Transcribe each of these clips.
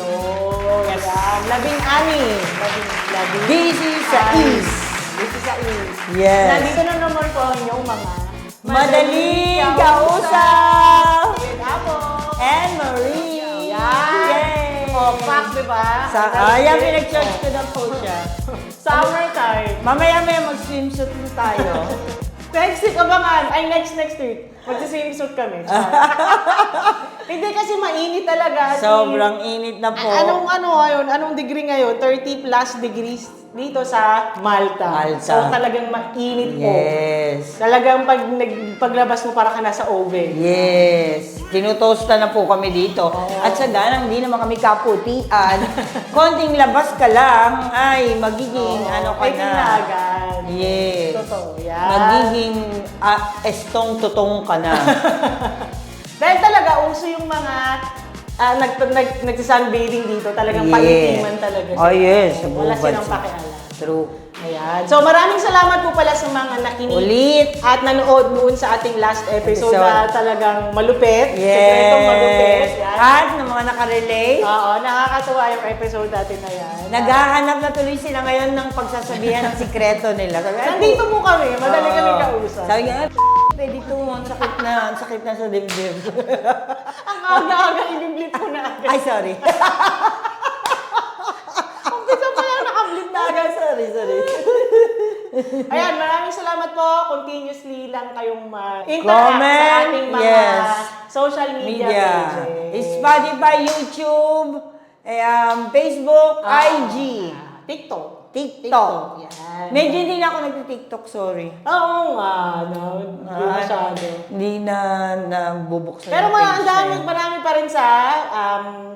So, yan. 16. Busy sa East. Busy sa East. Yes. Nandito na naman po ang inyong mga Madaling kausap! With Apo. And Marie! Yan. Yay! Oh, fuck, diba? Ayan, pinag-charge ko na po siya. Summertime. Mamaya mag-swimsuit na tayo. Next week, abangan. Ay, next week. Magsi-swimsuit kami. Hindi kasi mainit talaga. Sobrang init na po. Anong degree ngayon? 30 plus degrees dito sa Malta. So talagang mainit po. Yes. Talagang paglabas mo para ka nasa oven. Yes. Tinutosta na po kami dito. At sa ganang hindi naman kami kaputian. Konting labas ka lang, ay magiging Pwede na agad. Yes. Totoo, yan. Magiging estong-tutong ka na. Dahil talaga, uso yung mga nagsa-sunbathing dito. Talagang paitiman talaga siya. Oh, yes. Wala silang pakialam. True. Ayan. So maraming salamat po pala sa mga nakinig Ulit. at nanood noon sa ating last episode na talagang malupit. Yes. Sekretong malupit. Yan. At ng mga nakarelate. Oo, nakakatuwa yung episode natin na yan. Naghahanap na tuloy sila ngayon ng pagsasabihan ng sikreto nila. Sabi, Nandito po kami, madali kami kausap. Sabi nga, pwede ito, ang sakit na sa dibdib. Ang aga-aga, ibiblit ko na agad. Ay, sorry. Umpisa pa lang nakablit na agad. Sorry. Ayan, maraming salamat po. Continuously lang kayong interact Comment, sa ating mga social media pages. Spotify, YouTube, Facebook, IG, TikTok. TikTok. Yan. Medyo hindi na ako nag-TikTok, sorry. Oo nga, hindi masyado. Hindi na nabubuksan. Pero yung page na yun. marami pa rin sa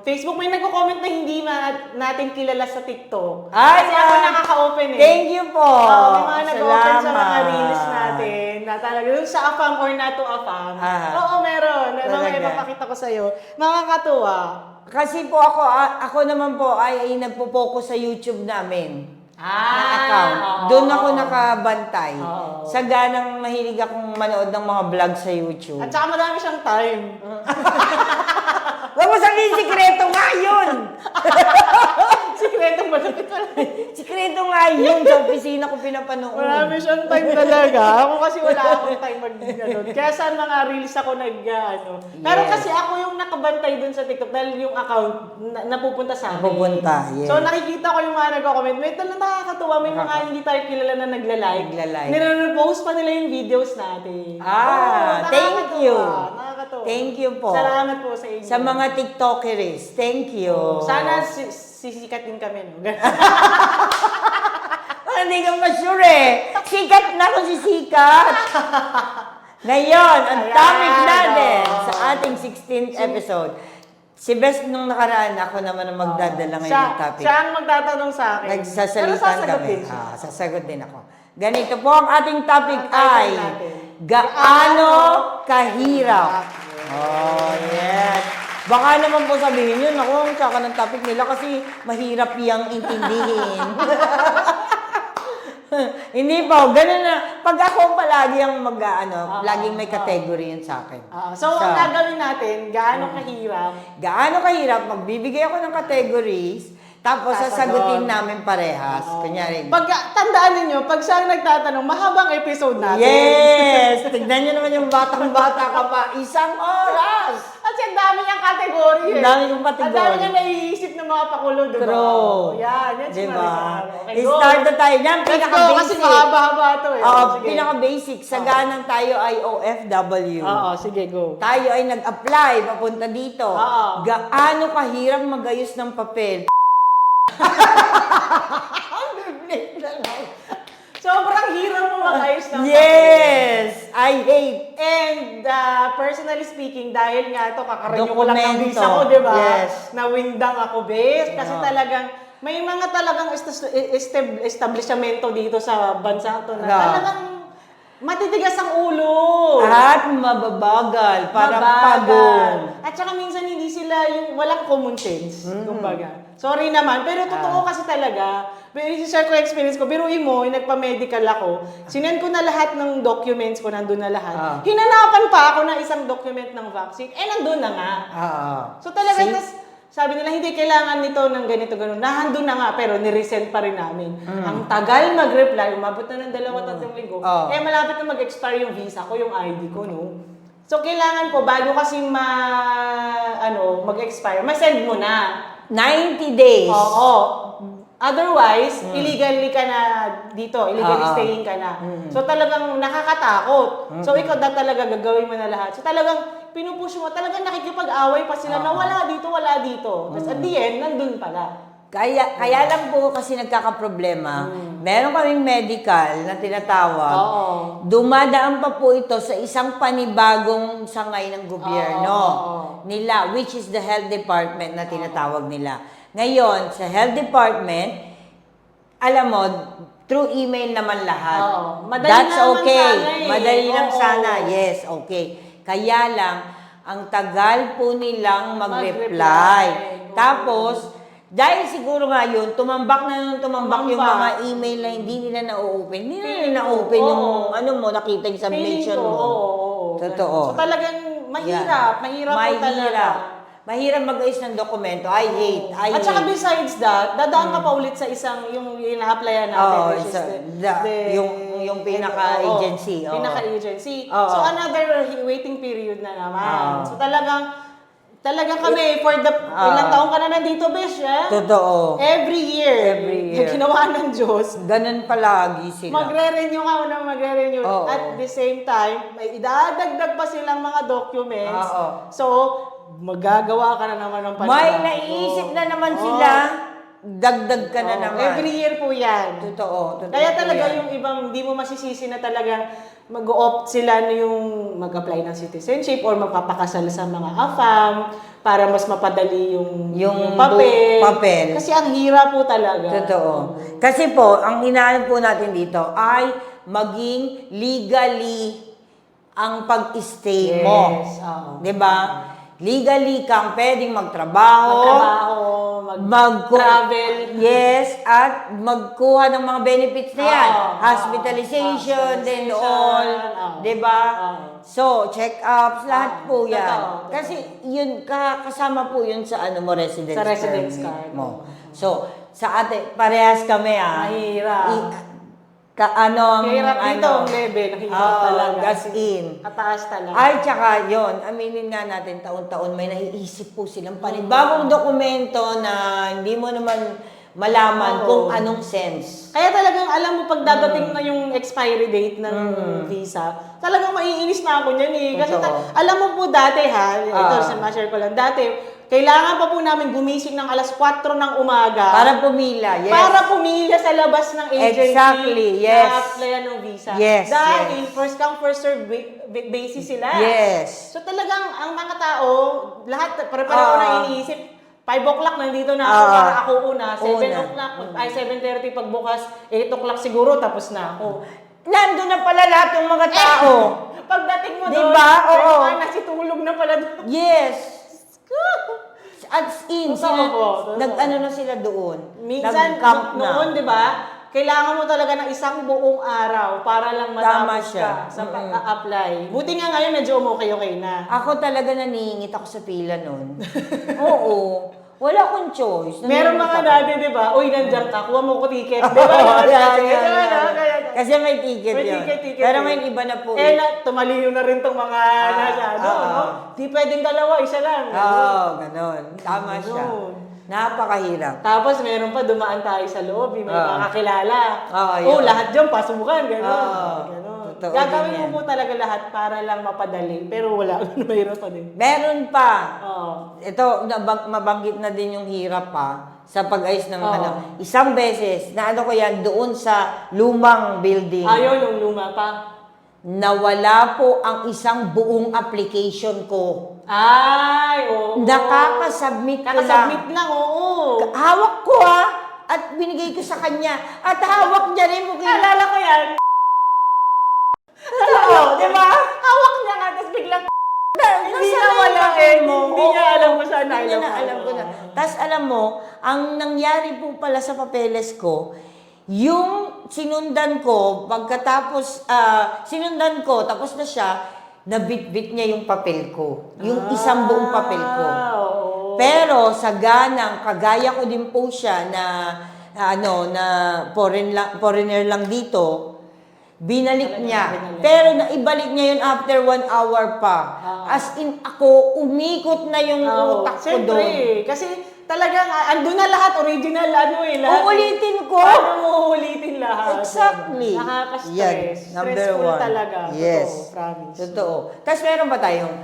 Facebook. May nagko-comment na hindi natin kilala sa TikTok. Ay, Kasi ako nakaka-open eh. Thank you po. May mga nag-open sa mga Salamat. reels natin na talaga yung sa AFAM or not to AFAM. Oo, meron. Mga Talaga. ipapakita ko sa'yo. Nakakatuwa. Kasi po ako naman po ay nagpo-focus sa YouTube namin. Account. Doon ako nakabantay. Sa ganang mahilig akong manood ng mga vlog sa YouTube. At saka marami siyang time. Huwag mo sabihin, sikreto nga yun! Sikretong malapit pala. Sikreto nga yun sa opisina ko pinapanood. Marami siyang time talaga. Ako kasi wala akong time Kaya sa mga reels ako Pero kasi ako yung nakabantay dun sa TikTok dahil yung account napupunta sa akin. Napupunta, yes. So nakikita ko yung mga nagko-comment. May nakakatuwa, may mga hindi tayo kilala na nagla-like. Nire-repost pa nila yung videos natin. Thank you. Nakakatuwa. Thank you po. Salamat po sa inyo. Sa mga TikTokeries, thank you. Sana sisikat din kami, no? Hindi ka pa sure eh. Sikat na kung sisikat. Ngayon, ang topic natin sa ating 16th episode. Si Bes nung nakaraan, ako naman ang magdadala ngayon ng topic. Siya ang magtatanong sa akin. Nagsasalitan kami. Sasagot din ako. Ganito po ang ating topic ay gaano kahirap. Oh, yes. Baka naman po sabihin yun, ako ang tsaka ng topic nila kasi mahirap yang intindihin. Hindi po, ganun na. Pag ako palagi ang laging may category yun sa akin. So, ang gagawin natin, gaano kahirap? Gaano kahirap, magbibigay ako ng categories, tapos sasagutin namin parehas. Kunyari. Tandaan ninyo, pag siya nagtatanong, mahabang episode natin. Yes! Tignan nyo naman yung batang-bata ka pa. 1 oras! Kasi ang dami niyang kategory eh. Ang dami yung category. Ang dami niya naiisip ng mga pakulo, diba? True. Yan si Diba? Marisol. Okay, go. I-start na tayo. Yan, Let's go, pinaka-basic. kasi mahaba-haba ito eh. Sige. Pinaka-basic. Saganang tayo ay OFW. Oo, sige, go. Tayo ay nag-apply, papunta dito. Gaano kahirap magayos ng papel? Sobrang hirap mo mag-ayos ng Yes! I hate. And personally speaking, dahil nga ito, kakarenew ko lang ng Dokumento. visa ko, di ba? Yes. Nawindang ako, bes. Kasi talagang, may mga talagang establishmento dito sa bansa ito na talagang matitigas ang ulo. At mababagal. Parang pagong. At saka minsan hindi sila yung walang common sense. Kumbaga. Sorry naman, pero totoo kasi talaga. Pero i-share ko yung experience ko. Biruin mo, nagpa-medical ako. Sinend ko na lahat ng documents ko, nandun na lahat. Hinanapan pa ako ng isang document ng vaccine. Nandun na nga. So talaga, sabi nila, hindi kailangan nito ng ganito, gano'n. Nahandun na nga, pero niresend pa rin namin. Ang tagal mag-reply, umabot na ng 2-3 linggo. Oh. Eh, malapit na mag-expire yung visa ko, yung ID ko, no? So, kailangan po, bago kasi mag-expire, ma-send mo na. 90 days. Oo. Otherwise, illegally ka na dito, illegally staying ka na. So talagang nakakatakot. So ikaw talaga gagawin mo na lahat. So talagang pinupush mo, talagang nakikipag-away pa sila na wala dito. Tapos at the end, nandun pala. Kaya lang po kasi nagkakaproblema, meron kaming medical na tinatawag, dumadaan pa po ito sa isang panibagong sangay ng gobyerno nila, which is the health department na tinatawag nila. Ngayon, sa health department, alam mo, through email naman lahat. Madali That's naman okay. sana eh. Madali lang Oo. sana. Yes, okay. Kaya lang, ang tagal po nilang mag-reply. Tapos, dahil siguro nga yun, tumambak yung mga email na hindi nila na-open. Hindi nila na-open yung nakita yung submission mo. Totoo. So talagang mahirap po talaga. Mahirap mag-ayos ng dokumento. I hate. At saka besides that, dadaan ka pa ulit sa isang yung ina-applyan natin, which is yung pinaka-agency. Pinaka-agency. So another waiting period na naman. So talagang kami, for the ilang taong ka na nandito, Besh, eh? Totoo. Every year. Every year. Ginawa ng Diyos. Ganun palagi sila. Magre-renew ka na magre-renew. At the same time, may idadagdag pa silang mga documents. So, magagawa ka na naman ng panibago. May naiisip na naman sila, dagdag ka na naman. Every year po yan. Totoo. Kaya talaga yung ibang, hindi mo masisisi na talagang mag-opt sila na yung mag-apply ng citizenship or magpapakasal sa mga AFAM para mas mapadali yung papel. Kasi ang hirap po talaga. Totoo. Kasi po, ang hinahanap po natin dito ay maging legally ang pag-stay mo. Yes. 'Di ba? Legally kang pwedeng magtrabaho, mag-travel. Yes, at magkuha ng mga benefits na yan. Hospitalization, then all. Diba? So, check-ups, lahat po yan. Kasi yun, kasama po yun sa residence card mo. So, sa parehas kami Mahirap. Mahirap dito ang level. Mahirap talaga. Gas in. Kataas talaga. Ay, tsaka yun, aminin nga natin, taon-taon may naiisip po silang panibagong dokumento na hindi mo naman malaman kung anong sense. Kaya talagang alam mo, pag dadating na yung expiry date ng visa, talagang maiinis na ako niyan eh. Kasi alam mo po dati ito, ma-share ko lang, dati, kailangan pa po namin gumising ng alas 4 ng umaga. Para pumila, yes. Para pumila sa labas ng agency. Exactly, yes. Na applyan ng visa. Yes, Dahil first come, first serve basis sila. Yes. So talagang ang mga tao, lahat, pare-pareho na iniisip. 5 o'clock nandito na ako para ako una. 7 o'clock, 7:30 pagbukas. 8 o'clock siguro, tapos na ako. Nandun na pala lahat ng mga tao. Pagdating mo doon, diba? Oo. nasitulog na pala doon. Yes. As in, Totoo. nag-ano na sila doon. Minsan, nag-camp na. noon, di ba, kailangan mo talaga ng isang buong araw para lang matapos ka sa pag-apply. Buti nga ngayon, medyo okay na. Ako talaga naningit ako sa pila noon. Oo. Wala akong choice. Meron mga dati, di ba? Uy, nandiyan ka, kuha mo ko ticket. Di ba? Kasi may ticket yun. Pero may iba na po. Tumaliyo na rin tong mga Di pwedeng dalawa, isa lang. Ganon. Tama siya. Napakahirap. Tapos meron pa, dumaan tayo sa loob, may makakilala. Yun. lahat dyan, pasukan, gano'n. Totoo Gagawin din yan. mo po talaga lahat para lang mapadali, pero wala, mayroon pa din. Meron pa. Oo. Mabanggit na din yung hirap pa sa pag-ayos ng isang beses, na ko yan, doon sa lumang building. Ayun, yung luma pa. Nawala po ang isang buong application ko. Ay, oo. Nakakasubmit ko lang. Nakasubmit lang, oo. Hawak ko at binigay ko sa kanya. At hawak niya rin mo. Alala ko yan. Oo, di ba? Hawak niya nga, tapos biglang hindi na wala Hindi niya alam mo saan Hindi niya na alam ko na. Tapos alam mo, ang nangyari po pala sa papeles ko, yung sinundan ko, pagkatapos, tapos na siya, nabitbit niya yung papel ko. Yung isang buong papel ko. Pero sa ganang, kagaya ko din po siya na na foreigner lang dito, binalik niya. Pero naibalik niya yun after 1 hour pa. As in, ako, umikot na yung utak ko Siyempre, doon. kasi talagang, andun na lahat, original, lahat. Uulitin ko. Paano mo uulitin lahat? Exactly. Nakaka-stress. Yan, number Stressful 1. talaga. Yes. Totoo, promise. Totoo. Tapos meron ba tayong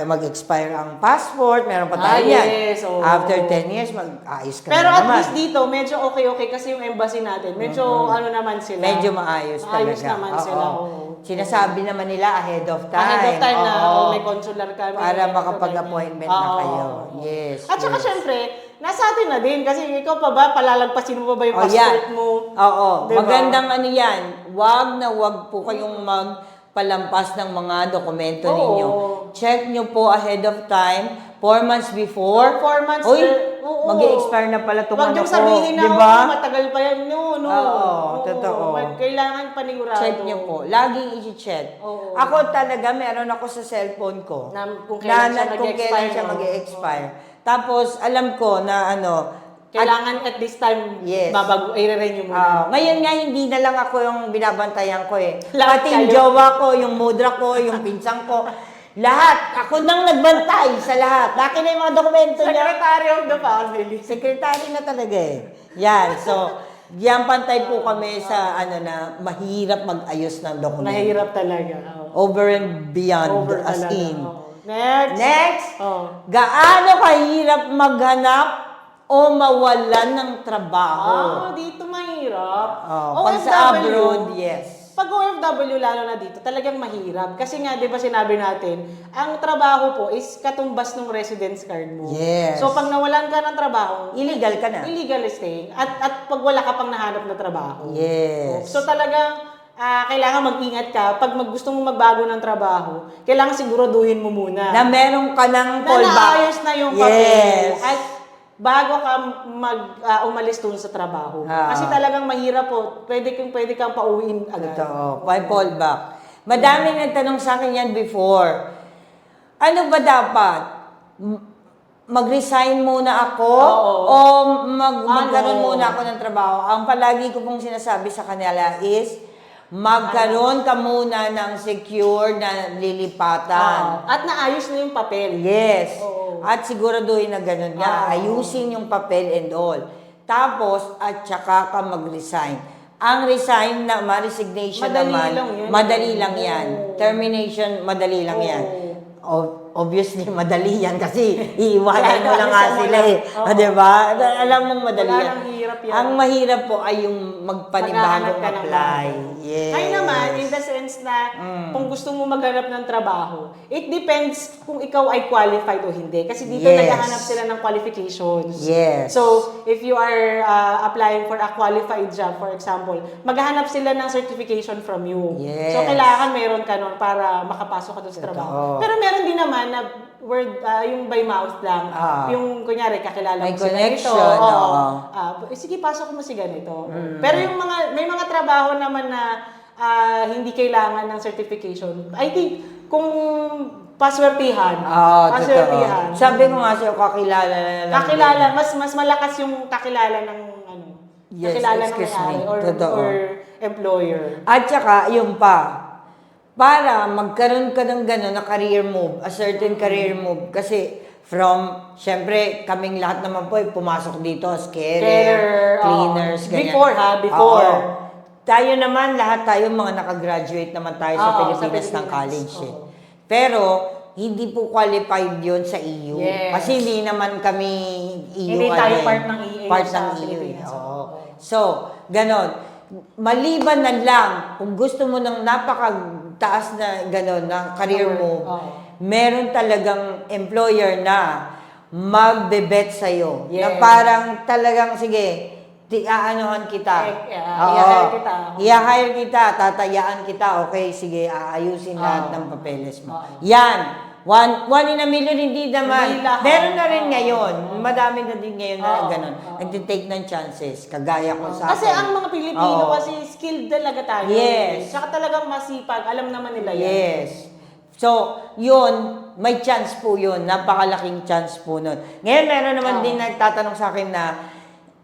mag-expire ang passport? Meron pa tayo yan. Yes, oo. After 10 years, mag-ayos ka Pero na at naman. least dito, medyo okay kasi yung embassy natin. Medyo naman sila. Medyo maayos talaga. Maayos naman Oo. sila. Oo. Sinasabi naman nila ahead of time. Ahead of time na Oo. may consular kami. Para makapag-appointment na Oo. kayo. Yes. At saka yes. syempre, nasa atin na din. Kasi ikaw pa ba, palalagpasin mo pa ba yung Oh, passport yan. mo? Oo. Diba? Magandang ano yan. Wag po kayong magpalampas ng mga dokumento Oo. ninyo. Check nyo po ahead of time. 4 months before. 4 months. Uy, oo. mag-i-expire na pala itong Wag ano yung ko. sabihin na, Diba? matagal pa yan. No. Oo, totoo. Kailangan panigurado. Check nyo po. Laging i-check. Oo. Ako talaga, meron ako sa cellphone ko. Na kung kailan siya kung mag-e-expire, kailan siya no? mag-e-expire. Tapos, alam ko na Kailangan at this time, Yes. i-renew mo na. ngayon nga, hindi na lang ako yung binabantayan ko eh. Lahat Pati yung kayo. jowa ko, yung mudra ko, yung pinsang ko. Lahat. Ako nang nagbantay sa lahat. Laki na yung mga dokumento niya. Secretary of the family. Secretary na talaga eh. Yan. So, yan pantay po kami sa na mahirap mag-ayos ng dokumento. Mahirap talaga. Over and beyond Over as talaga. in. Oo. Next. Next. Oh. Gaano kahirap maghanap o mawalan ng trabaho? Dito mahirap. Pag sa abroad, yes. Pag OFW, lalo na dito, talagang mahirap. Kasi nga, di ba sinabi natin, ang trabaho po is katumbas ng residence card mo. Yes. So, pag nawalan ka ng trabaho, Illegal ka na. illegal staying. At pag wala ka pang nahanap na trabaho. Yes. So, talagang kailangan mag-ingat ka. Pag gusto mo magbago ng trabaho, kailangan siguraduhin mo muna. Na meron ka ng Na fallback. naayos na yung papel. Yes. At bago ka umalis dun sa trabaho. Kasi talagang mahirap po. Pwede kang pauwiin agad. Totoo. May fallback. Madaming nagtanong sa akin yan before. Ano ba dapat? Mag-resign muna ako o magkaroon muna ako ng trabaho? Ang palagi ko pong sinasabi sa kanila is magkaroon ka muna ng secure na lilipatan. At naayos na yung papel. Yes. Oo. At siguraduhin na ganun nga. Ayusin yung papel and all. Tapos, at saka ka mag-resign. Ang resign na resignation Madali naman, lang yan. madali lang yan. Oo. Termination, madali lang Oo. yan. Obviously, madali yan kasi iiwanan mo lang nga Isa mo sila lang. eh. Oo. Diba? Alam mong madali Wala yan. nang hirap yan. Ang mahirap po ay yung magpanibagong Maghahanap ka ng apply. bago. Yes. Ay naman, in the sense na kung gusto mo maghanap ng trabaho, it depends kung ikaw ay qualified o hindi. Kasi dito Yes. naghahanap sila ng qualifications. Yes. So, if you are applying for a qualified job, for example, maghahanap sila ng certification from you. Yes. So, kailangan meron ka nun para makapasok ka doon sa trabaho. Pero meron din naman na yung by mouth lang. Yung, kunyari, kakilala May mo si ganito. connection, Sige, pasok mo si ganito. Pero yung may mga trabaho naman na hindi kailangan ng certification. I think, kung paswertihan. Paswertihan. Sabi ko nga sa'yo, kakilala na lang. Kakilala, mas malakas yung kakilala ng Yes, kakilala ng excuse may-ari me. or Totoo. employer. At saka, yung para magkaroon ka ng gano'n na career move, a certain career move, kasi syempre, kaming lahat naman po pumasok dito as carer, cleaners, ganyan. Before. Oo. Tayo naman, lahat tayo mga nakagraduate naman tayo sa Pilipinas ng college. Eh. Pero, hindi po qualified yun sa EU. Yes. Kasi hindi naman kami EU. Hindi tayo part ng EA Part sa ng EU. Pilipinas. Oo. So, ganon. Maliban na lang, kung gusto mo ng napakataas na ganon, na career move, meron talagang employer na magbe-bet sa'yo. Yes. Na parang talagang, sige, aanohan kita. I-hire kita. I-hire kita, tatayaan kita. Okay, sige, aayusin lahat ng papeles mo. Yan. One in a million, hindi naman. Hindi lahat. Meron na rin ngayon. Madami na din ngayon na gano'n. Nagtitake ng chances. Kagaya ko sa Kasi akin. ang mga Pilipino kasi skilled talaga tayo. Yes. Tsaka talagang masipag. Alam naman nila yan. Yes. So, yun, may chance po yun. Napakalaking chance po nun. Ngayon, meron naman din nagtatanong sa akin na,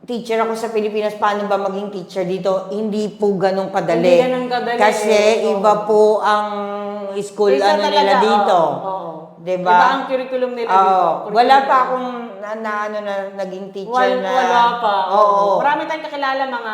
teacher ako sa Pilipinas, paano ba maging teacher dito? Hindi po ganun kadali. Hindi ganun kadali. Kasi iba po ang school Isa ano talaga, nila dito. oo. Diba? Iba ang curriculum nila dito. Wala pa akong naging teacher na. Wala pa. Oo. Marami tayong kakilala mga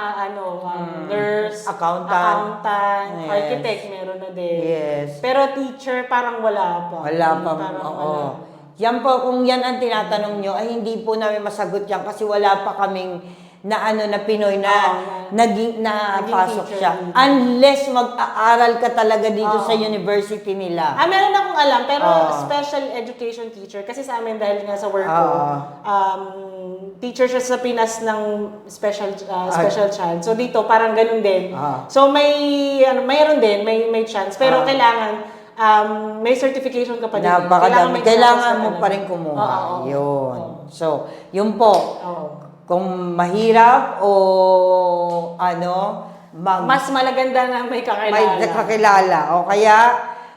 nurse, Accountant. Yes. architect, meron na din. Yes. Pero teacher, parang wala pa. Wala pa. Parang Oo. wala. Yan po, kung yan ang tinatanong nyo, ay hindi po namin masagot yan kasi wala pa kaming na Pinoy na naging pasok teacher siya. dito. Unless mag-aaral ka talaga dito sa university nila. Meron akong alam, pero special education teacher. Kasi sa amin, dahil nga sa work ko, teacher siya sa Pinas ng special child. So dito, parang ganun din. So mayroon din, may chance. Pero kailangan, may certification ka pa din. Napakadami. Kailangan mo pa rin kumuha. Yun. So, yun po. Kung mahirap o mas malaganda na may kakilala. May kakilala. O kaya,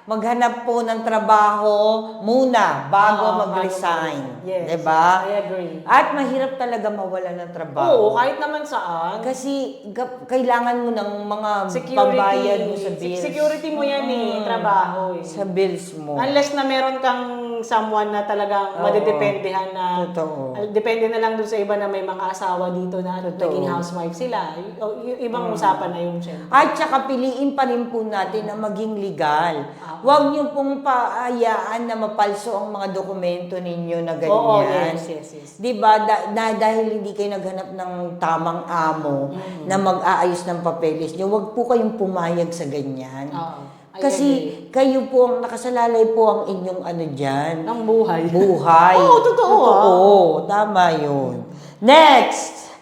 maghanap po ng trabaho muna bago mag-resign. Yes. Diba? I agree. At mahirap talaga mawala ng trabaho. Oo, kahit naman saan. Kasi kailangan mo ng mga pambayad mo sa bills. Security mo yan trabaho Sa bills mo. Unless na meron kang someone na talagang madedependehan na. Totoo. Depende na lang dun sa iba na may mga asawa dito na naging housewife sila. Ibang usapan na yung syempre. At saka piliin pa rin po natin na maging legal. Huwag niyo pong paayaan na mapalso ang mga dokumento ninyo na ganyan. Oo, yes. Diba? Dahil hindi kayo naghanap ng tamang amo na mag-aayos ng papeles niyo, huwag po kayong pumayag sa ganyan. Kasi kayo po ang nakasalalay po ang inyong dyan. Ng buhay. Buhay. Oo, totoo. Totoo. Tama yun. Next!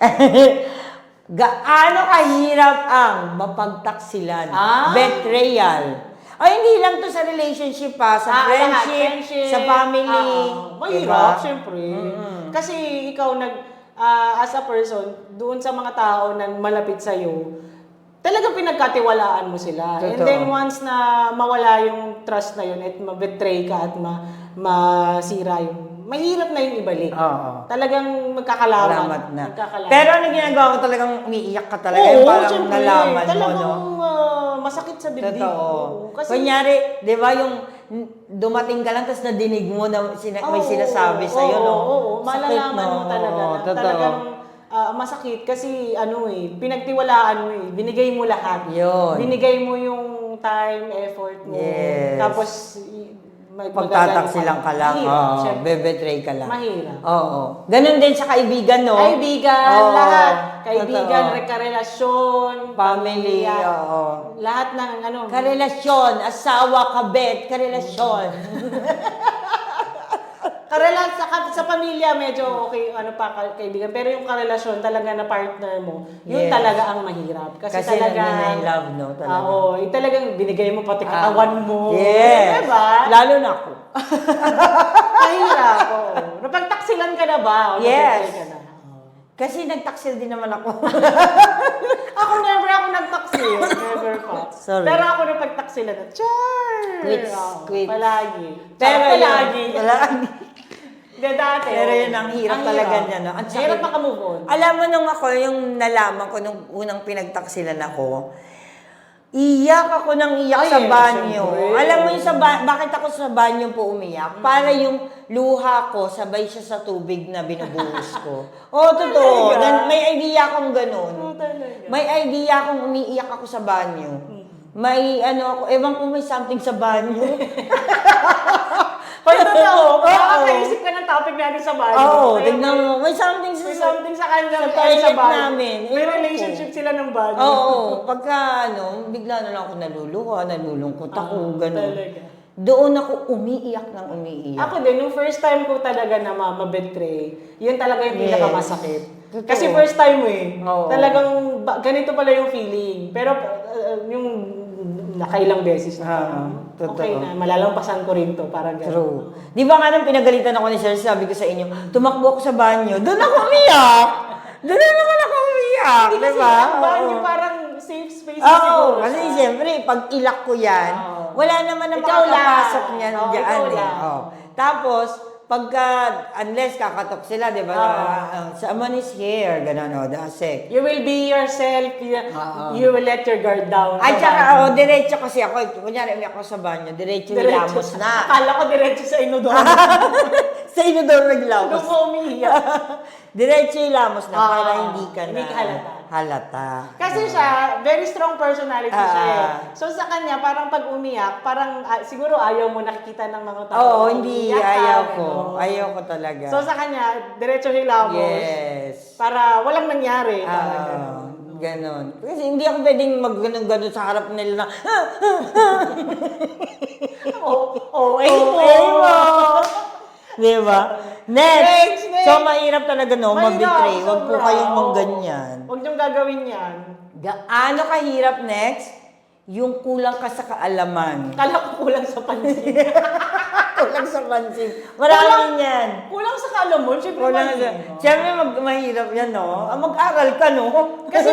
Gaano kahirap ang mapagtaksilan? Betrayal. Ay, hindi lang to sa relationship sa friendship, sa family. Mahirap, syempre. Kasi ikaw as a person, doon sa mga tao na malapit sa'yo, talagang pinagkatiwalaan mo sila. Totoo. And then once na mawala yung trust na yun at ma-betray ka at masira yung, mahirap na yung ibalik. Talagang magkakalamat. Na. Pero ano ginagawa ko talagang umiiyak ka talaga. Oo, parang syempre. nalaman talagang, mo, no? Masakit sa dibdib. Totoo. Kasi, kunyari, di ba yung dumating ka lang tapos nadinig mo na may sinasabi sa'yo, no? Oo, Sakit, malalaman mo talaga. Totoo. Talagang masakit kasi pinagtiwalaan mo binigay mo lahat. Yun. Binigay mo yung time, effort mo. Yes. Tapos Pagtataksilan ka lang, bebetray ka lang. Mahirap. Oo. Ganon din sa kaibigan, no? Kaibigan, lahat. Kaibigan, Totoo. karelasyon, Family, lahat ng Karelasyon, asawa, kabet, karelasyon. sa pamilya, medyo okay, kaibigan. Pero yung karelasyon talaga na partner mo, yun Yes. talaga ang mahirap. Kasi talaga, nandun na yung love, no? Talaga. talagang binigay mo pati katawan mo. Yes. Diba? Lalo na ako. Mahirap, oo. Napagtaksilan ka na ba? O Yes. nabigay ka na? Kasi nagtaksil din naman ako. Ako never ako nagtaksil. Never pa. Sorry. Pero ako napagtaksilan na. Char! Quits. Palagi. Pero palagi. Palagi. Dati. Pero yun, ang hirap talaga niya, no? Ang sakit. Hirap makamove on. Alam mo, nung ako, yung nalaman ko, nung unang pinagtaksilan ako, iyak ako ng iyak sa banyo. Siyempre. Alam mo yung bakit ako sa banyo po umiyak? Para yung luha ko, sabay siya sa tubig na binubuhos ko. Totoo. May idea akong ganun. May idea akong umiiyak ako sa banyo. May ewan ko may something sa banyo. Hoy, totoo. Makakaisip ka ng topic natin sa banyo. Oo, tignan mo. May something sa kanya sa toilet namin. May relationship sila ng banyo. Oo, pagka bigla na lang ako naluluha, nalulungkot ako, gano'n. Talaga. Doon ako umiiyak ng umiiyak. Ako din, nung first time ko talaga na mabetray, yun talaga yung pinakamasakit. Totoo. Kasi first time Oo. talagang ganito pala yung feeling. Pero yung nakailang beses na. Totoo. Okay na, malalampasan ko rin to. Parang gano'n. True. Di ba nga nung pinagalitan ako ni Sir, sabi ko sa inyo, tumakbo ako sa banyo, doon ako umiyak! Doon na naman ako umiyak! Hindi kasi Diba? ang banyo parang safe space Oo, siguro kasi siya. siyempre, pag ilak ko yan, Wala naman na Ikaw makakapasok lang. niyan Oo, dyan ikaw eh. lang. Oh. Tapos, unless kakatok sila, di ba? Someone is here, gano'n, that's it. You will be yourself. You will let your guard down. Ay, tsaka, diretso kasi ako. Kunyari, ako sa banyo, diretso hilamos na. Akala ko diretso sa inodoro. Sa inodoro naglamos. Doon ko umiiyak. Diretso hilamos na, para hindi ka na Hindi ka halata. Kasi siya, very strong personality siya eh. So sa kanya, parang pag umiyak, parang siguro ayaw mo nakikita ng mga tao. Oo, hindi. Iyak ka, Ayaw ko. gano'n. Ayaw ko talaga. So sa kanya, diretso hilamos. Yes. Para walang nangyari. Parang gano'n. Ganon. Kasi hindi ako pwedeng mag-ganon sa harap nila na, Ay mo. Di ba? Next! Next. So, mahirap talaga, no? Mag-betray. Huwag po sobra. kayong Oo. mangganyan. Huwag niyong gagawin yan. Gaano kahirap next? Yung kulang ka sa kaalaman. Kala ko kulang sa pansin. Kulang sa pansin. Maraming yan. Kulang sa kalamon, syempre Kulang mali, sa... no? Siyempre, mahirap yan, no? Mag-aral ka, no? Kasi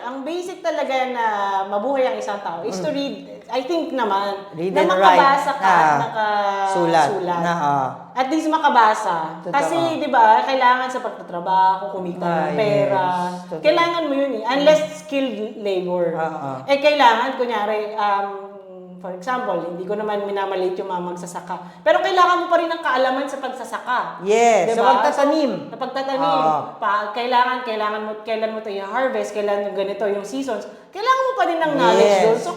ang basic talaga na mabuhay ang isang tao is to read. I think naman, Read na and makabasa write. ka at Sulat. nakasulat. Na, At least makabasa. Totoo. Kasi, di ba, kailangan sa pagtatrabaho, kumita ng pera. Yes. Totoo. Kailangan mo yun eh. Unless skilled labor. Eh, kailangan, kunyari, for example, hindi ko naman minamalit yung mga magsasaka. Pero kailangan mo pa rin ng kaalaman sa pagsasaka. Yes, Diba? sa pagtatanim. Sa pagtatanim. Kailan mo ito i-harvest, kailan yung ganito, yung seasons. Kailangan mo pa rin ng knowledge Yes. doon. So,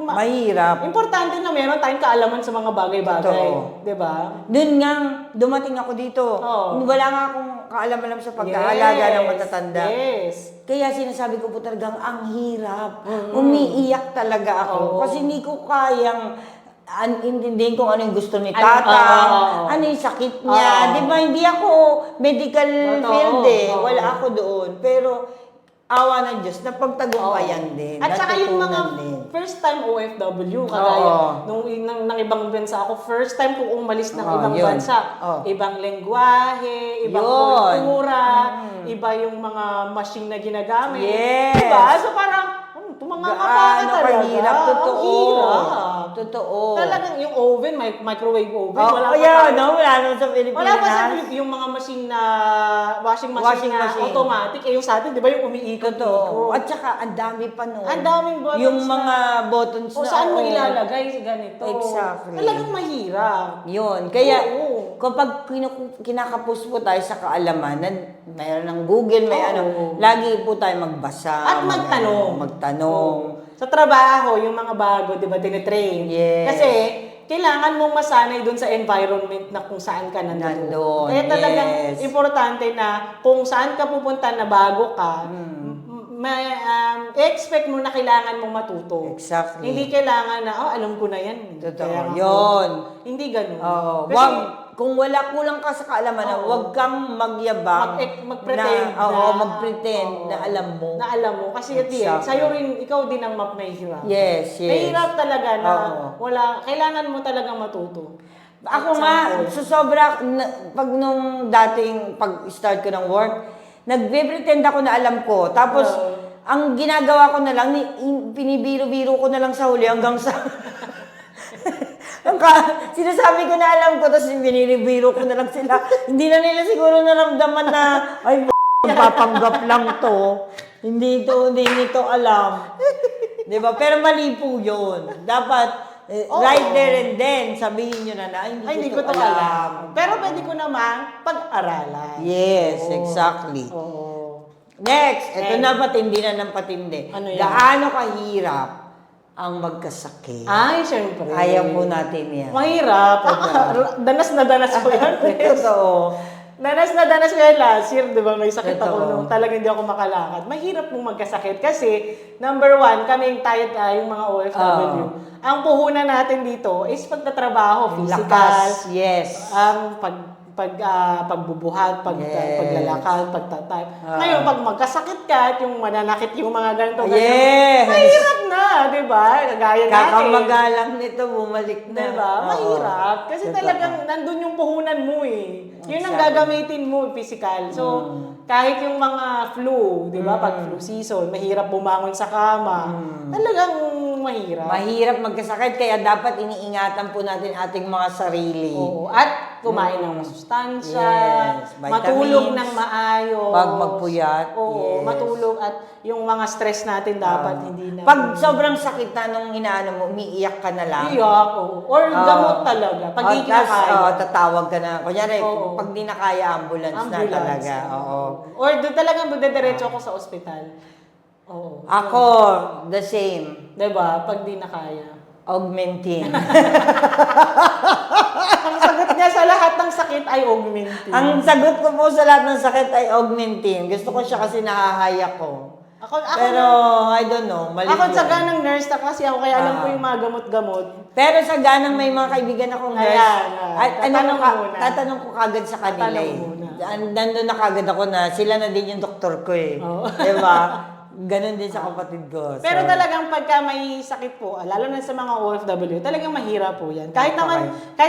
Mahirap. importante na meron tayong kaalaman sa mga bagay-bagay. Totoo. Di ba? Doon nga, dumating ako dito. Oo. Wala nga akong kaalaman sa pag-aalaga ng matatanda. Yes. Kaya sinasabi ko po talagang ang hirap. Umiiyak talaga ako. Oo. Kasi hindi ko kayang intindihin kung ano yung gusto ni Tata, ano yung sakit niya. Di ba, hindi ako medical field eh. Wala ako doon. Pero, awa ng Diyos, napagtagumpayan din. At saka yung mga natutunan din. first time OFW, kagaya nung ibang bansa ako, first time ko umalis ng ibang yun. bansa. Ibang lengguwahe, ibang kultura, iba yung mga machine na ginagamit. Yes. Diba? So parang, tumanganga pa ka Gaano talaga. kahirap, totoo. Ang hirap. Totoo. Talagang yung oven, microwave oven, Wala naman sa Pilipinas. Wala pa sa yung mga machine na washing machine na automatic. Eh yung sa atin, di ba yung umiikot? Totoo. At saka, ang dami pa nun. Ang daming buttons Yung mga buttons o na. saan mo ilalagay ganito? Exactly. Talagang mahirap. Yun. Kaya, Oo. kapag kinakapos po tayo sa kaalaman, mayroon ng Google, may lagi po tayo magbasa. At magtanong. Magtanong. Sa trabaho, yung mga bago, di ba, tinitrain. Yes. Kasi, kailangan mong masanay dun sa environment na kung saan ka nandun. Kaya talagang importante na kung saan ka pupunta na bago ka, expect mo na kailangan mong matuto. Exactly. Hindi kailangan na, alam ko na yan. Totoo. Kaya ako- Yun. Hindi ganun. Kasi, kung kulang ka sa kaalaman, huwag kang magyabang. Mag-pretend mag-pretend na alam mo. Na alam mo. Kasi at the end, sa'yo rin, ikaw din ang mahihirap. Yes. Mahirap talaga na kailangan mo talagang matuto. Ako nga, pag nung pag-start ko ng work, nagbe-pretend ako na alam ko. Tapos, ang ginagawa ko na lang, pinibiro-biro ko na lang sa huli hanggang sa... Sinasabi ko na alam ko, tapos binibiro ko na lang sila. Hindi na nila siguro naramdaman na, ay, papanggap lang to. Hindi nito alam. Diba? Pero mali po yun. Dapat, right there and then, sabihin nyo na hindi ko to alam. Pero pwede ko naman pag-aralan. Yes, exactly. Next, ito na patindi na ng patindi. Ano yan? Gaano kahirap ang magkasakit? Ay, syempre. Ayaw po natin yan. Mahirap. Danas na danas ko yan. Totoo. Danas na danas ko yan last year, di ba? May sakit ako Totoo. nung talagang hindi ako makalakad. Mahirap mong magkasakit kasi, number one, kaming yung mga OFW. Ang puhunan natin dito is pagtatrabaho, physical. Lakas, yes. Ang pagbubuhat, Yes. paglalakad, pagtatype. Ngayon, pag magkasakit ka at yung mananakit yung mga ganito, Yes. mahirap na, di ba? Kagaya natin. Kakamagalang nito, bumalik na. Di ba? Oo. Mahirap. Kasi Totoo. talagang nandun yung puhunan mo eh. Yun ang Exactly. gagamitin mo, physical. So, kahit yung mga flu, di ba? Pag flu season, mahirap bumangon sa kama. Talagang mahirap. Mahirap magkasakit, kaya dapat iniingatan po natin ating mga sarili. Oo. At kumain ng masustansya, Yes. matulog Vitamins. ng maayos. Pag magpuyat. Oo, Yes. matulog at yung mga stress natin dapat hindi na. Pag sobrang sakit na nung inaano mo, umiiyak ka na lang. iyak, oo. Or gamot talaga. Pag di tas, kinakaya. tatawag ka na. Kunyari, Oo. pag di na kaya, ambulance na talaga. Oo. Or doon talagang diretso ako sa ospital. Oo. Ako, the same. Diba? Pag di na kaya. Augmentin. Ang sagot niya sa lahat ng sakit ay augmentin. Ang sagot ko po sa lahat ng sakit ay augmentin. Gusto ko siya kasi nahahayak ko. Ako Pero, I don't know. Mali ako yun. sa ganang nurse na kasi ako kaya alam ko yung mga gamot-gamot. Pero sa ganang may mga kaibigan akong nurse, Ayan, at tatanong muna. tatanong ko kagad sa kanila Tatanong eh. muna. Nandun na kagad ako na sila na din yung doktor ko eh. Oo. Diba? Ganon din sa kapatid ko. So, Pero talagang pagka may sakit po, lalo na sa mga OFW, talagang mahirap po yan. Kahit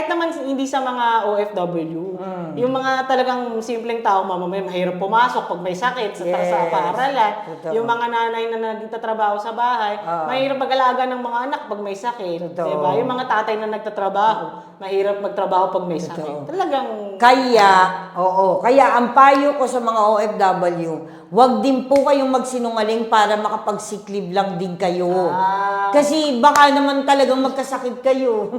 naman hindi sa mga OFW, yung mga talagang simpleng tao, mamamay, mahirap pumasok pag may sakit sa Yes. paaralan. Totoo. Yung mga nanay na nagtatrabaho sa bahay, mahirap mag-alaga ng mga anak pag may sakit. Totoo. Diba? Yung mga tatay na nagtatrabaho, mahirap magtrabaho pag may sakit. Talagang Kaya ang payo ko sa mga OFW, wag din po kayong magsinungaling para makapag-sick-leave lang din kayo. Kasi baka naman talagang magkasakit kayo.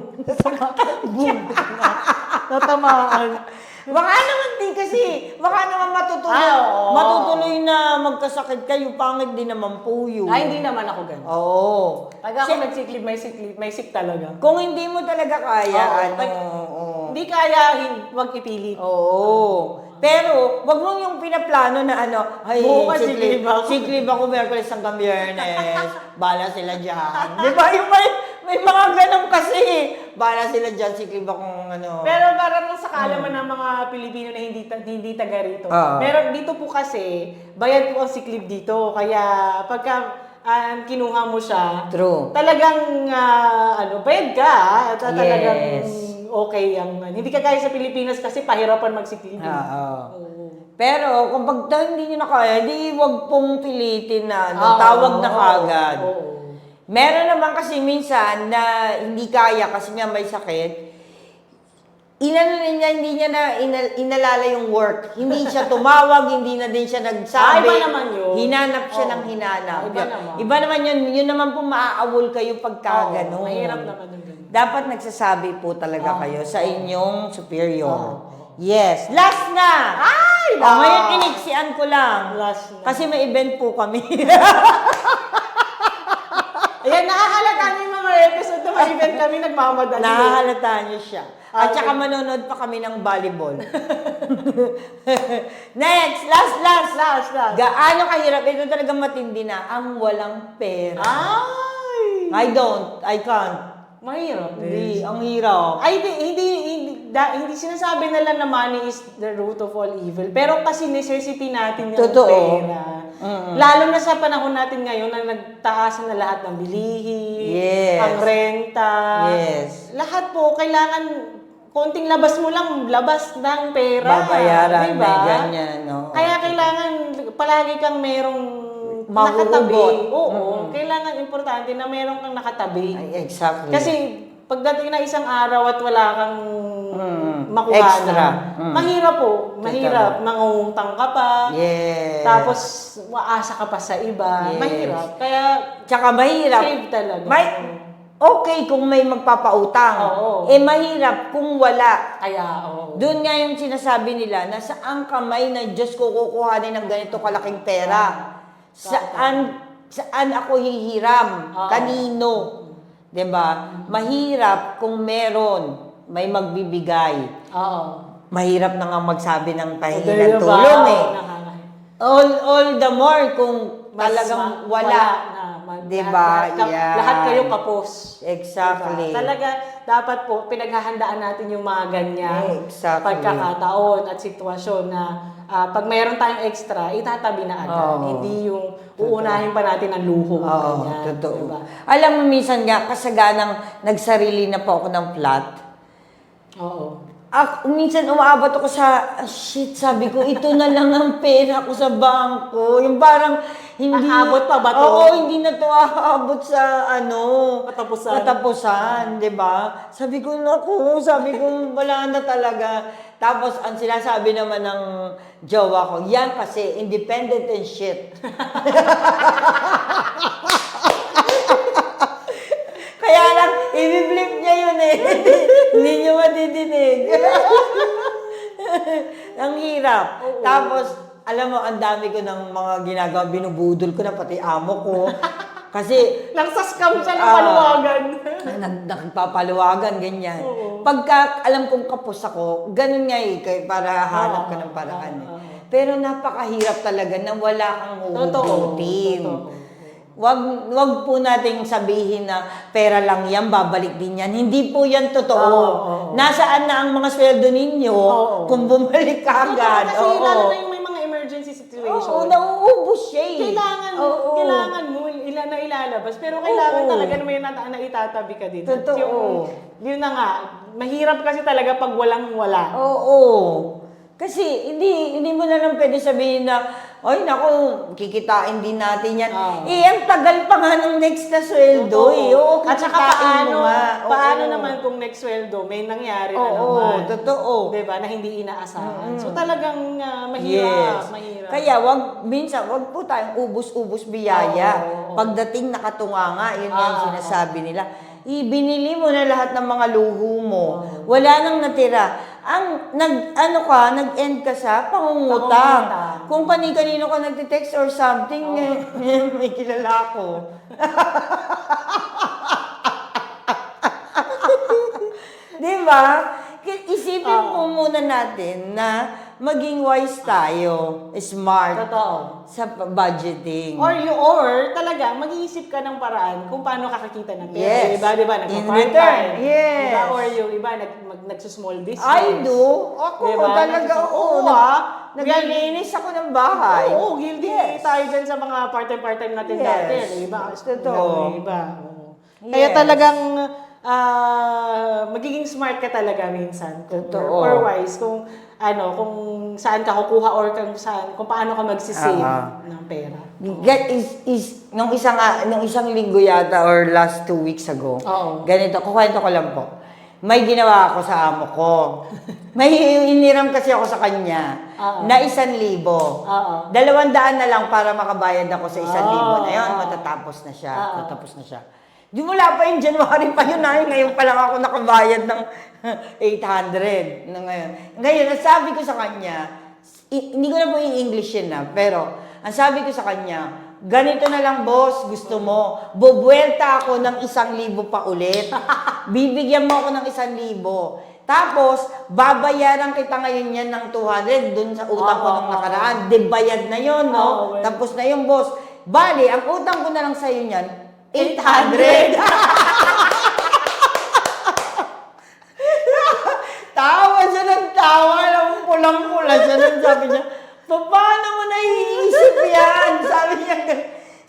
tatamaan. Baka naman din kasi, baka naman matutuloy na magkasakit kayo, pangit din naman po yun. Ay, hindi naman ako ganun. Oo. Pag ako nag-sick leave, may sick talaga. Kung hindi mo talaga kaya, Hindi kaya, wag ipilit. Oo. Pero, wag mo yung pinaplano na ay, Bukas sick leave ako. Sick leave ako, Merkulis hanggang Biyernes. Bala sila dyan. Di ba? Yung may mga ganun kasi. Bala sila dyan, sick leave akong Pero parang sa kaalaman ng mga Pilipino na hindi taga rito. Meron dito po kasi, bayad po ang sick leave dito. Kaya pagka kinuha mo siya, True. talagang bayad ka. At talagang Yes. okay ang hindi ka gaya sa Pilipinas kasi pahirapan mag-sick leave. Oo. Oo. Pero, kung hindi nyo na kaya, di wag pong pilitin na Oo. tawag na kagad. Oo. Meron naman kasi minsan na hindi kaya kasi nga may sakit, hindi niya na inalala yung work. Hindi siya tumawag, hindi na din siya nagsabi. Iba naman yun. Hinanap siya Oo. ng hinanap. Iba naman. Iba naman yun. Yun naman po maaawol kayo pagka Oo, ganun. mahirap naman yung ganun. Dapat nagsasabi po talaga kayo sa inyong superior. Yes. Last na! Ay! Ngayon iniksian ko lang. Last na. Kasi may event po kami. Ayan, nakahalata niyo yung mga episode na may event kami, nagmamadali. Nahahalata niyo siya. At saka manonood pa kami ng volleyball. Next! Last! Gaano kahirap? Ito talagang matindi na. Ang walang pera. Ay! I can't. Mahirap Hindi, din. ang hirap. Ay, hindi sinasabi nila na money is the root of all evil. Pero kasi necessity natin yung Totoo. pera. Lalo na sa panahon natin ngayon na nagtaasan na lahat ng bilihin, Yes. ang renta. Yes. Lahat po, kailangan konting labas mo lang, labas ng pera. Babayaran, diba? may ganyan. No? Kaya kailangan palagi kang merong Mahuhugot. nakatabi. Oo, kailangan importante na meron kang nakatabi. Ay, exactly. Kasi pagdating na isang araw at wala kang makuha Extra. mahirap po. Mahirap. Mangungutang ka pa. Yes. Tapos maasa ka pa sa iba. Yes. Mahirap. Kaya Tsaka mahirap. save talaga. Okay kung may magpapautang. Oo. Mahirap kung wala. Kaya, oo. Doon nga yung sinasabi nila na saan kamay na Diyos ko kukuhanin ng ganito kalaking pera? Saan ako hihiram? Oo. Kanino? 'Di ba? Mahirap kung may magbibigay. Oo. Mahirap na nga magsabi ng Diba? pahingi ng tulong eh. Nakakahiya. All the more kung talagang wala. Diba? Yeah. Lahat kayo kapos. Exactly. Diba? Talaga, dapat po, pinaghahandaan natin yung mga ganyan Exactly. pagkakataon at sitwasyon na pag mayroon tayong extra, itatabi na agad. Hindi yung uunahin pa natin ang luho. Ganyan. Totoo. Diba? Alam mo, minsan nga, kasaganang nagsarili na po ako ng flat. Oo. Minsan umaabot ako sa, shit, sabi ko, ito na lang ang pera ko sa bangko. Yung parang, hindi... Aabot pa ba to? Oo, hindi na to aabot sa, Katapusan. di ba? Sabi ko, naku, wala na talaga. Tapos, ang sinasabi naman ng jowa ko, yan kasi, independent and shit. Kaya lang, i-blip niya yun eh. Hindi niyo madidinig. Ang hirap. Tapos, alam mo, ang dami ko ng mga ginagawa. Binubudol ko na pati amo ko. Kasi... Nagsascam siya ng paluwagan. Nagpapaluwagan, ganyan. Pagka alam kong kapos ako, ganun nga eh, para hanap ka ng paraan eh. Pero napakahirap talaga na wala kang huhugutin. Wag po nating sabihin na pera lang yan, babalik din yan. Hindi po yan totoo. Nasaan na ang mga sweldo ninyo kung bumalik ka agad? Kasi lalo na yung may mga emergency situation. Oo, nauubos siya eh. Kailangan mo na ilalabas. Pero kailangan talaga na may na itatabi ka din. Totoo. Yun na nga. Mahirap kasi talaga pag walang-wala. Oo. Kasi hindi mo na lang pwede sabihin na, ay naku, kikitain din natin yan. Ang tagal pa nga ng next na sweldo eh. Oo, at saka paano naman kung next sweldo, may nangyari na naman. Totoo. Diba? Na hindi inaasahan. So talagang mahirap. Kaya minsan, wag po tayong ubus-ubus biyaya. Pagdating nakatunganga, yun yung sinasabi nila. Ibinili mo na lahat ng mga luho mo. Wala nang natira. Nag-end ka sa pangungutang. Kung kanino ka nagtitext or something, may kilala ko. Diba? Isipin po muna natin na maging wise tayo, smart sa budgeting. Or talaga, mag-iisip ka ng paraan kung paano kakakita ng pera. Yes. Diba? In return. Yes. Diba? Or yung iba, nagsusmall business. I do. Ako talaga, naglilinis ako ng bahay. Oo, guilty tayo dyan sa mga part-time natin dati. Diba? Totoo. Diba? Kaya talagang magiging smart ka talaga minsan. Totoo. Or wise kung saan ka kukuha or kung paano ka magsisave ng pera. Nung isang linggo yata or last 2 weeks ago, ganito, kukwento ko lang po. May ginawa ako sa amo ko. May iniram kasi ako sa kanya na 1,000. 200 na lang para makabayad ako sa 1,000 na yun. Matatapos na siya. Di mula pa yung January pa yun ngayon pa lang ako nakabayad ng 800 na ngayon. Ngayon, ang sabi ko sa kanya, hindi ko na po yung English yun pero ang sabi ko sa kanya, ganito na lang boss, gusto mo, bubuelta ako ng 1,000 pa ulit. Bibigyan mo ako ng 1,000. Tapos, babayaran kita ngayon yan ng 200 dun sa utang ko nung nakaraan. Bayad na yun, no? Tapos na yung boss. Bali, ang utang ko na lang sa'yo niyan, 800. Tawa siya ng tawa. Pulang-pula siya. Sabi niya, paano mo naiisip yan? Sabi niya,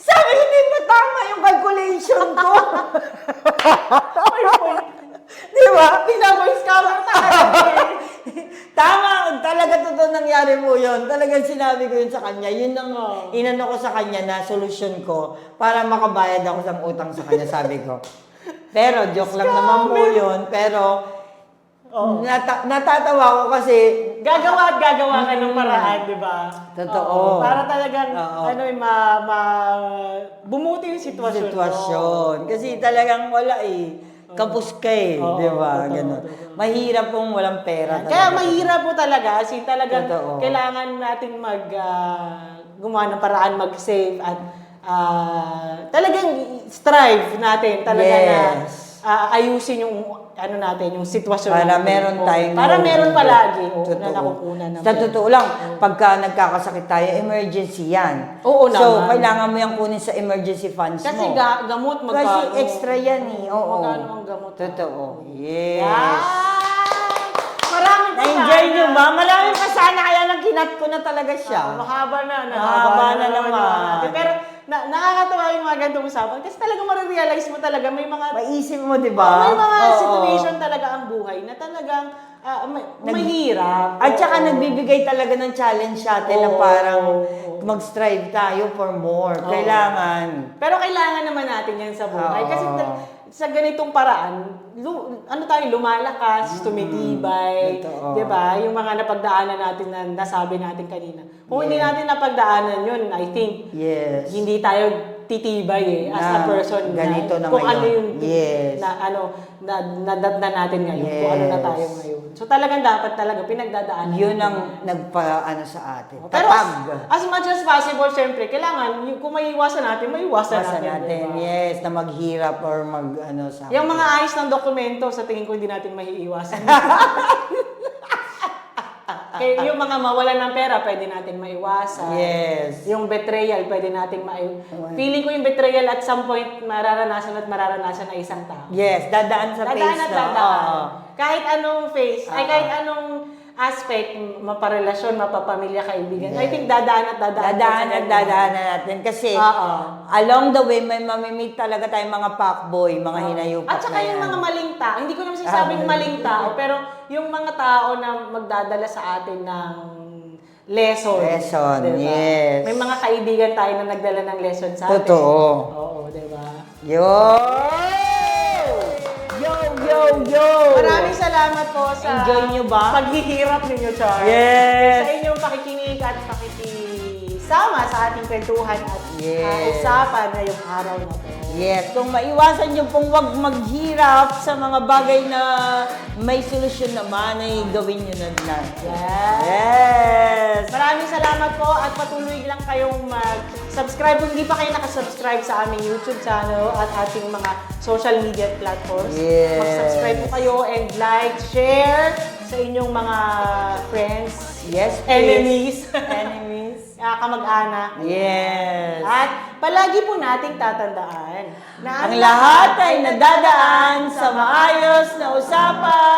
hindi ba tama yung calculation ko? Di ba? Pinaboy scammer tayo. Tama, talaga totoo nangyari mo yun. Talagang sinabi ko yun sa kanya. Yun ang inano ko sa kanya na solusyon ko para makabayad ako sa utang sa kanya, sabi ko. Pero, joke lang naman po yun. Pero, natatawa ko kasi... Gagawa ka ng paraan, di ba? Totoo. Para talagang, bumuti yung sitwasyon. Kasi talagang wala kapos ka di ba? Ganun. Mahirap pong walang pera. Kaya mahirap po talaga. Kasi talagang kailangan natin gumawa ng paraan, mag-save at talagang strive natin talaga na ayusin yung ano natin, yung sitwasyon Para natin. meron Oo. tayong Para meron palagi na Totoo. nakukunan naman. Sa totoo lang, pagka nagkakasakit tayo, emergency yan. Oo So, naman. kailangan mo yung kunin sa emergency funds Kasi mo. gamot Kasi magkano. extra yan eh. Oo. Magkano ang gamot? Totoo. Yes. Yan! Maraming pa Na-enjoy sana. nyo ba? Marami pa sana, kaya nag-kinat ko na talaga siya. Mahaba na. Mahaba na naman. yung mga natin. Pero nakakatawa yung mga ganitong usapan kasi talaga marirealize mo talaga may mga Maisip mo, di ba? may mga Oo. situation talaga ang buhay na talagang mahirap. At saka Oo. nagbibigay talaga ng challenge sa atin na Oo. parang mag-strive tayo for more. Oo. Kailangan. Pero kailangan naman natin yan sa buhay. Oo. Kasi sa ganitong paraan, lumalakas, tumitibay. Totoo. 'Di ba? Yung mga napagdaanan natin na nasabi natin kanina. Kung hindi natin napagdaanan yun, I think, Yes. hindi tayo titibay as a Na person ganito na kung ngayon. ano yung Yes. nadatnan natin ngayon, kung ano na Yes. tayo ngayon. So talagang dapat talaga pinagdadaanan. Yun natin. ang nagpa-ano sa atin. Pero Tatag. as much as possible, syempre, kailangan, kung maiiwasan natin, maiiwasan Basta natin. natin. diba? Yes, na maghirap or sa Yung mga ayos ng dokumento, sa tingin ko hindi natin maiiwasan. Kaya yung mga mawalan ng pera, pwede natin maiwasan. Yes. Yung betrayal, pwede natin Feeling ko yung betrayal at some point, mararanasan na isang tao. Yes, dadaan sa Dadaan face at na. dadaan. Oo. Kahit anong phase, ay kahit anong aspect, maparelasyon, mapapamilya, kaibigan. I think dadaan at dadaan. Dadaan at dadaanan natin. Kasi Oo. along the way, may mamimit talaga tayong mga fuckboy, mga hinayupak At saka na yan. yung mga maling tao, hindi ko naman sinasabing maling tao, pero yung mga tao na magdadala sa atin ng lesson. Lesson, diba? yes. May mga kaibigan tayo na nagdala ng lesson sa atin. Totoo. Oo, diba? Yo! Yo, yo, yo! Maraming salamat po sa Enjoy nyo ba? paghihirap ninyo, Char. Yes. Sa inyong pakikinig at pakikisama sa ating kwentuhan at Yes. usapan na yung araw na to. Yes, kung maiwasan nyo pong wag maghirap sa mga bagay na may solusyon naman, ay gawin nyo na lang. Yes. Yes! Maraming salamat po at patuloy lang kayong mag-subscribe kung hindi pa kayo nakasubscribe sa aming YouTube channel at ating mga social media platforms. Yes. Mag-subscribe po kayo and like, share sa inyong mga friends, Yes, please. enemies, Enemies. kamag-anak. Yes. At palagi po nating tatandaan na Ang lahat ay nadadaan sa maayos na usapan.